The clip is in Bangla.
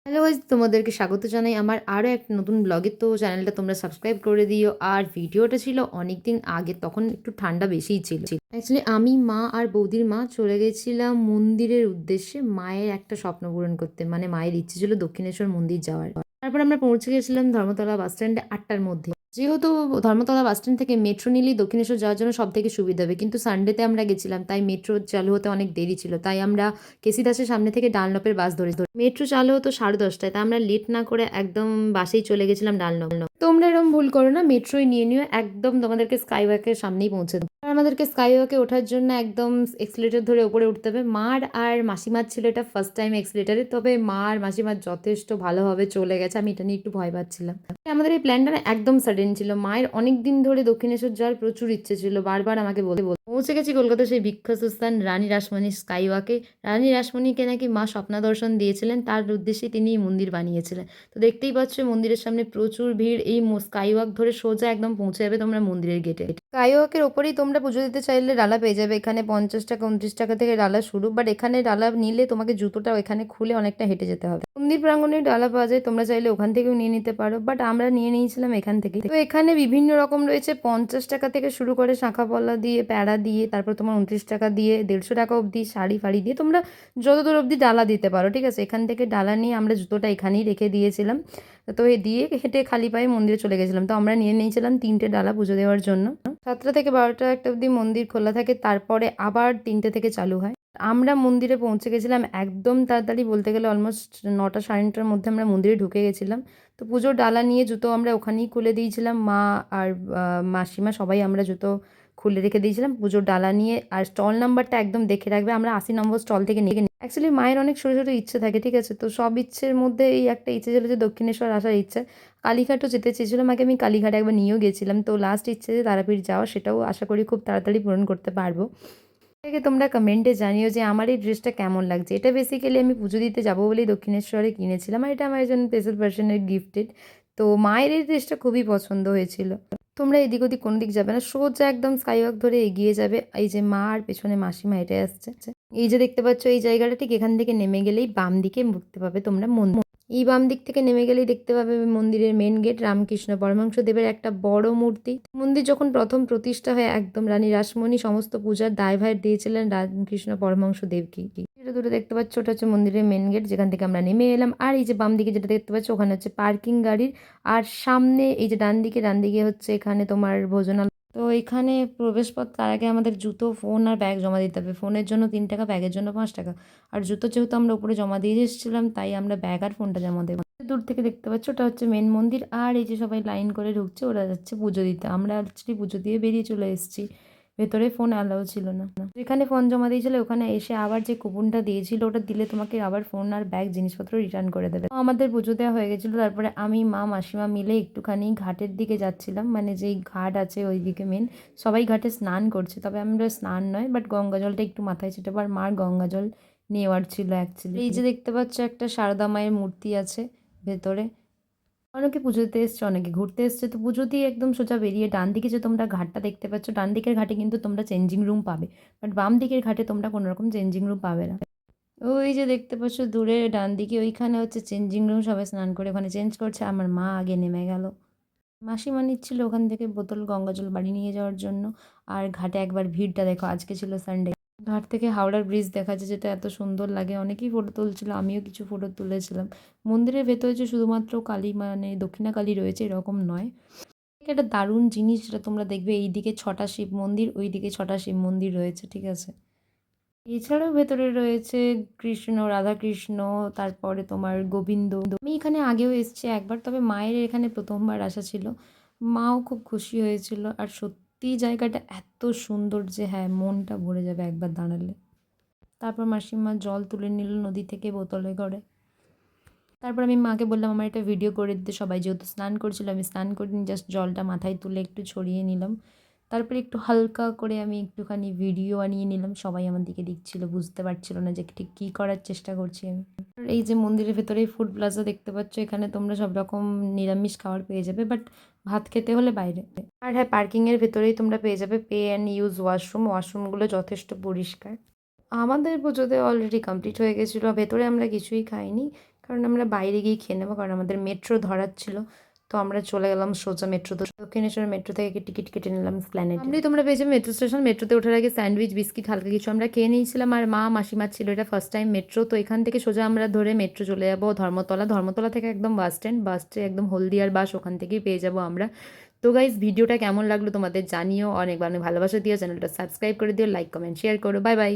হ্যালো গাইস, তোমাদেরকে স্বাগত জানাই আমার আরও একটা নতুন ব্লগে। তো চ্যানেলটা তোমরা সাবস্ক্রাইব করে দিও। আর ভিডিওটা ছিল অনেক দিন আগে, তখন একটু ঠান্ডা বেশিই ছিল। অ্যাকচুয়ালি আমি, মা আর বৌদির মা চলে গেছিলাম মন্দিরের উদ্দেশ্যে মায়ের একটা স্বপ্ন পূরণ করতে। মানে মায়ের ইচ্ছে ছিল দক্ষিণেশ্বর মন্দির যাওয়ার। তারপর আমরা পৌঁছে গেছিলাম ধর্মতলা বাস স্ট্যান্ডে 8টার মধ্যে। যেহেতু ধর্মতলা বাস স্ট্যান্ড থেকে মেট্রো নিলেই দক্ষিণেশ্বর যাওয়ার জন্য সব থেকে সুবিধা হবে, কিন্তু সানডেতে আমরা গেছিলাম তাই মেট্রো চালু হতে অনেক দেরি ছিল। তাই আমরা কেসি দাসের সামনে থেকে ডানলপের বাস ধরে। মেট্রো চালু হতো 10:30টায়, তাই আমরা লেট না করে একদম বাসেই চলে গেছিলাম ডানলপ। তোমরা এরকম ভুল করো না, মেট্রোই নিয়ে নিও, একদম তোমাদেরকে স্কাইওয়াকের সামনেই পৌঁছে দেবো। আর আমাদেরকে স্কাইওয়াকে ওঠার জন্য একদম এক্সিলেটর ধরে ওপরে উঠতে হবে। মার আর মাসিমার ছিল এটা ফার্স্ট টাইম এক্সিলেটারে, তবে মা আর মাসিমার যথেষ্ট ভালোভাবে চলে গেছে। আমি এটা নিয়ে একটু ভয় পাচ্ছিলাম। আমাদের এই প্ল্যানটা না একদম সাডেন ছিল। মায়ের অনেক দিন ধরে দক্ষিণেশ্বর যাওয়ার প্রচুর ইচ্ছে ছিল, বারবার আমাকে বলে পৌঁছে গেছি কলকাতা সেই বিখ্যাত স্থান রানী রাসমণি স্কাইওয়াকে। রানী রাসমণিকে নাকি মা স্বপ্না দর্শন দিয়েছিলেন, তার উদ্দেশ্যে তিনি এই মন্দির বানিয়েছিলেন। তো দেখতেই পাচ্ছ মন্দিরের সামনে প্রচুর ভিড়। এই স্কাইওয়াক ধরে সোজা একদম পৌঁছে যাবে তোমরা মন্দিরের গেটে। স্কাইওয়াকের ওপরেই তোমরা পুজো দিতে চাইলে ডালা পেয়ে যাবে। এখানে 50 টাকা 29 টাকা থেকে ডালা শুরু, বাট এখানে ডালা নিলে তোমাকে জুতোটা এখানে খুলে অনেকটা হেঁটে যেতে হবে। মন্দির প্রাঙ্গণে ডালা পাওয়া যায়, তোমরা চাইলে ওখান থেকেও নিয়ে নিতে পারো, বাট আমরা নিয়ে নিয়েছিলাম এখান থেকে। তো এখানে বিভিন্ন রকম রয়েছে, 50 টাকা থেকে শুরু করে শাঁখা পলা দিয়ে, প্যাড়া দিয়ে, তারপর তোমার 29 টাকা দিয়ে, 150 টাকা অবধি শাড়ি ফাড়ি দিয়ে তোমরা যত দূর অবধি ডালা দিতে পারো। ঠিক আছে, এখান থেকে ডালা নিয়ে আমরা জুতোটা এখানেই রেখে দিয়েছিলাম। তো এ দিয়ে হেঁটে খালি পায়ে মন্দিরে চলে গেছিলাম। তো আমরা নিয়ে নিয়েছিলাম 3টে ডালা পুজো দেওয়ার জন্য। 7টা থেকে 12টা একটা অবধি মন্দির খোলা থাকে, তারপরে আবার 3টে থেকে চালু হয়। আমরা মন্দিরে পৌঁছে গেছিলাম একদম তাড়াতাড়ি, বলতে গেলে অলমোস্ট 9টা 9:30টার মধ্যে আমরা মন্দিরে ঢুকে গেছিলাম। তো পুজোর ডালা নিয়ে জুতো আমরা ওখানেই খুলে দিয়েছিলাম। মা আর মাসিমা সবাই আমরা জুতো খুলে রেখে দিয়েছিলাম পুজোর ডালা নিয়ে। আর স্টল নাম্বারটা একদম দেখে রাখবে, আমরা 80 নম্বর স্টল থেকে নিয়ে। অ্যাকচুয়ালি মায়ের অনেক ছোটো ছোটো ইচ্ছে থাকে, ঠিক আছে, তো সব ইচ্ছের মধ্যে এই একটা ইচ্ছে ছিল যে দক্ষিণেশ্বর আসার ইচ্ছে। কালীঘাটও যেতে চেয়েছিলাম, আগে আমি কালীঘাটে একবার নিয়েও গেছিলাম। তো লাস্ট ইচ্ছে যে তারাপীঠ যাওয়া, সেটাও আশা করি খুব তাড়াতাড়ি পূরণ করতে পারবো। থেকে তোমরা কমেন্টে জানিও যে আমার এই ড্রেসটা কেমন লাগছে। এটা বেসিক্যালি আমি পুজো দিতে যাবো বলেই দক্ষিণেশ্বরে কিনেছিলাম, আর এটা আমার একজন স্পেশাল পার্সনের গিফটেড। তো মায়ের এই ড্রেসটা খুবই পছন্দ হয়েছিল। তোমরা এদিক ওদিক কোনো দিক যাবে না, সোজা একদম স্কাইওয়াক ধরে এগিয়ে যাবে। এই যে মা আর পেছনে মাসিমা হেঁটে আসছে, এই যে দেখতে পাচ্ছ এই জায়গাটা, ঠিক এখান থেকে নেমে গেলেই বাম দিকে দেখতে পাবে তোমরা মন্দির। এই বাম দিক থেকে নেমে গেলেই দেখতে পাবে মন্দিরের মেন গেট, রামকৃষ্ণ পরমহংস দেবের একটা বড় মূর্তি। মন্দির যখন প্রথম প্রতিষ্ঠা হয় একদম রানী রাসমণি সমস্ত পূজার দায়ভার দিয়েছিলেন রামকৃষ্ণ পরমহংস দেবকে। যেটা দূরে দেখতে পাচ্ছ ওটা হচ্ছে মন্দিরের মেন গেট, যেখান থেকে আমরা নেমে এলাম। আর এই যে বাম দিকে যেটা দেখতে পাচ্ছ ওখানে হচ্ছে পার্কিং গাড়ির। আর সামনে এই যে ডান দিকে হচ্ছে এখানে তোমার ভোজনালয়। তো এখানে প্রবেশপথ, তার আগে আমাদের জুতো, ফোন আর ব্যাগ জমা দিতে হবে। ফোনের জন্য 3 টাকা, ব্যাগের জন্য 5 টাকা। আর জুতো যেহেতু আমরা উপরে জমা দিয়ে এসেছিলাম, তাই আমরা ব্যাগ আর ফোনটা জমা দেবো। দূর থেকে দেখতে পাচ্ছ ওটা হচ্ছে মেন মন্দির। আর এই যে সবাই লাইন করে ঢুকছে, ওরা যাচ্ছে পুজো দিতে। আমরা অ্যাকচুয়ালি পুজো দিয়ে বেরিয়ে চলে এসেছি, ভেতরে ফোন অ্যালাউ ছিল না। যেখানে ফোন জমা দিয়েছিল ওখানে এসে আবার যে কুপনটা দিয়েছিল ওটা দিলে তোমাকে আবার ফোন আর ব্যাগ জিনিসপত্র রিটার্ন করে দেবে। আমাদের পুজো দেওয়া হয়ে গেছিলো। তারপরে আমি, মা, মাসিমা মিলে একটুখানি ঘাটের দিকে যাচ্ছিলাম, মানে যেই ঘাট আছে ওই দিকে মেন। সবাই ঘাটে স্নান করছে, তবে আমরা স্নান নয়, বাট গঙ্গা জলটা একটু মাথায় ছিটাবো। আর মার গঙ্গা জল নেওয়ার ছিল অ্যাকচুয়ালি। এই যে দেখতে পাচ্ছ একটা সারদা মায়ের মূর্তি আছে ভেতরে। অনেকে পুজো দিতে এসছে, অনেকে ঘুরতে এসছে। তো পুজো দিয়ে একদম সোজা বেরিয়ে ডান দিকে যে তোমরা ঘাটটা দেখতে পাচ্ছ, ডান দিকের ঘাটে কিন্তু তোমরা চেঞ্জিং রুম পাবে, বাট বাম দিকের ঘাটে তোমরা কোনো রকম চেঞ্জিং রুম পাবে না। ওই যে দেখতে পাচ্ছ দূরে ডান দিকে, ওইখানে হচ্ছে চেঞ্জিং রুম, সবাই স্নান করে ওখানে চেঞ্জ করছে। আমার মা আগে নেমে গেল। মাসিমা নিচ্ছিল ওখান থেকে বোতল গঙ্গা জল বাড়ি নিয়ে যাওয়ার জন্য। আর ঘাটে একবার ভিড়টা দেখো, আজকে ছিল সানডে। ঘাট থেকে হাওড়ার ব্রিজ দেখা যায়, যেটা এত সুন্দর লাগে। অনেকেই ফটো তুলছিল, আমিও কিছু ফটো তুলেছিলাম। মন্দিরের ভেতরে যে শুধুমাত্র কালী, মানে দক্ষিণা কালী রয়েছে এরকম নয়। একটা দারুণ জিনিস যেটা তোমরা দেখবে, এই দিকে 6টা শিব মন্দির, ওই দিকে 6টা শিব মন্দির রয়েছে, ঠিক আছে। এছাড়াও ভেতরে রয়েছে কৃষ্ণ, রাধাকৃষ্ণ, তারপরে তোমার গোবিন্দ। আমি এখানে আগেও এসেছি একবার, তবে মায়ের এখানে প্রথমবার আসা ছিল। মাও খুব খুশি হয়েছিল। আর সত্যি জায়গাটা এত সুন্দর যে হ্যাঁ, মনটা ভরে যাবে একবার দাঁড়ালে। তারপর মাসিমা জল তুলে নিল নদী থেকে বোতলে করে। তারপর আমি মাকে বললাম আমার একটা ভিডিও করে দিতে। সবাই যেহেতু স্নান করছিল, আমি স্নান করিনি, জাস্ট জলটা মাথায় তুলে একটু ছড়িয়ে নিলাম। তারপরে একটু হালকা করে আমি একটুখানি ভিডিও বানিয়ে নিলাম। সবাই আমার দিকে দেখছিল, বুঝতে পারছিল না যে ঠিক কী করার চেষ্টা করছি আমি। আর এই যে মন্দিরের ভেতরেই ফুড প্লাজা দেখতে পাচ্ছ, এখানে তোমরা সব রকম নিরামিষ খাবার পেয়ে যাবে, বাট ভাত খেতে হলে বাইরে। আর হ্যাঁ, পার্কিংয়ের ভেতরেই তোমরা পেয়ে যাবে পে অ্যান্ড ইউজ ওয়াশরুম। ওয়াশরুমগুলো যথেষ্ট পরিষ্কার। আমাদের পুজোতে অলরেডি কমপ্লিট হয়ে গেছিলো, ভেতরে আমরা কিছুই খাইনি, কারণ আমরা বাইরে গিয়ে খেয়ে নেবো, কারণ আমাদের মেট্রো ধরার ছিল। তো আমরা চলে গেলাম সোজা মেট্রো, তো দক্ষিণেশ্বর মেট্রো থেকে টিকিট কেটে নিলাম স্প্ল্যানেডে। সামনেই তোমরা পেয়েছো মেট্রো স্টেশন। মেট্রোতে ওঠার আগে স্যান্ডউইচ, বিস্কিট, হালকা কিছু আমরা খেয়ে নিয়েছিলাম। আর মা মাসিমার ছিল এটা ফার্স্ট টাইম মেট্রো, তো এখান থেকে সোজা আমরা ধরে মেট্রো চলে যাবো ধর্মতলা। ধর্মতলা থেকে একদম বাস স্ট্যান্ড, বাসে একদম হলদিয়ার বাস, ওখান থেকেই পেয়ে যাবো আমরা। তো গাইজ ভিডিওটা কেমন লাগলো তোমাদের জানিও, অনেক অনেক ভালোবাসা দিও, চ্যানেলটা সাবস্ক্রাইব করে দিও, লাইক কমেন্ট শেয়ার করো। Bye bye.